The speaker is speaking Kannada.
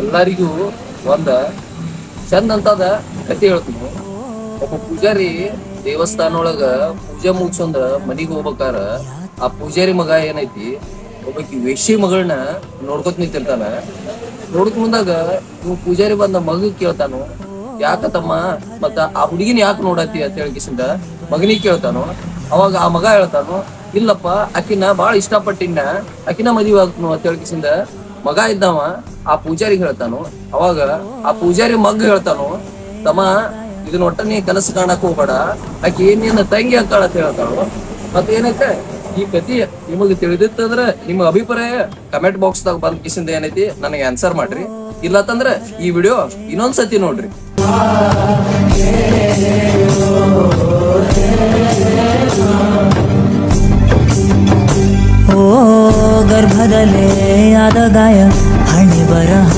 ಎಲ್ಲರಿಗೂ ಒಂದ ಚಂದ ಅಂತದ ಕತೆ ಹೇಳ್ತೀನಿ. ಒಬ್ಬ ಪೂಜಾರಿ ದೇವಸ್ಥಾನ ಒಳಗ ಪೂಜೆ ಮುಗಿಸೊಂದ ಮನಿಗ್ ಹೋಗ್ಬೇಕಾರ ಆ ಪೂಜಾರಿ ಮಗ ಏನೈತಿ ಒಬ್ಬಾಕಿ ವೇಶ್ಯ ಮಗಳನ್ನ ನೋಡ್ಕೊತ ನಿಂತಿರ್ತಾನ. ನೋಡ್ಕ ಮುಂದಾಗ ಇವ್ ಪೂಜಾರಿ ಬಂದ ಮಗ ಕೇಳ್ತಾನು, ಯಾಕತಮ್ಮ ಮತ್ತ ಆ ಹುಡುಗಿನ ಯಾಕೆ ನೋಡತಿ ಅಂತ ಹೇಳಿಕಿಸಿಂದ ಮಗನಿಗೆ ಕೇಳ್ತಾನು. ಅವಾಗ ಆ ಮಗ ಹೇಳ್ತಾನು, ಇಲ್ಲಪ್ಪ ಆಕಿನ ಬಾಳ ಇಷ್ಟಪಟ್ಟಿನ, ಆಕಿನ ಮದುವೆ ಆಗ್ತನು ಅಂತ ಹೇಳಿಕಿಸಿಂದ ಮಗ ಇದ್ದವ ಆ ಪೂಜಾರಿಗೆ ಹೇಳ್ತಾನು. ಅವಾಗ ಆ ಪೂಜಾರಿ ಮಗ್ ಹೇಳ್ತಾನು, ತಮ್ಮ ಇದನ್ನ ಒಟ್ಟ ನೀ ಕನಸು ಕಾಣಕ್ ಹೋಗ್ಬೇಡ, ಆಕಿ ಏನೇನ ತಂಗಿ ಅಂತಾಳ ಅಂತ ಹೇಳ್ತಾಳು. ಮತ್ತ ಏನೈತೆ ಈ ಕತಿ ನಿಮಗ್ ತಿಳಿದಿತ್ತಂದ್ರ ನಿಮ್ಮ ಅಭಿಪ್ರಾಯ ಕಮೆಂಟ್ ಬಾಕ್ಸ್ ದಾಗ ಬಂದ್ ಕಿಸಿಂದ ಏನೈತಿ ನನಗೆ ಆನ್ಸರ್ ಮಾಡ್ರಿ. ಇಲ್ಲತ್ತಂದ್ರ ಈ ವಿಡಿಯೋ ಇನ್ನೊಂದ್ಸತಿ ನೋಡ್ರಿ. ಓ ಗರ್ಭದಲ್ಲೇ ಆದ ಗಾಯ ಹಣೆ ಬರಹ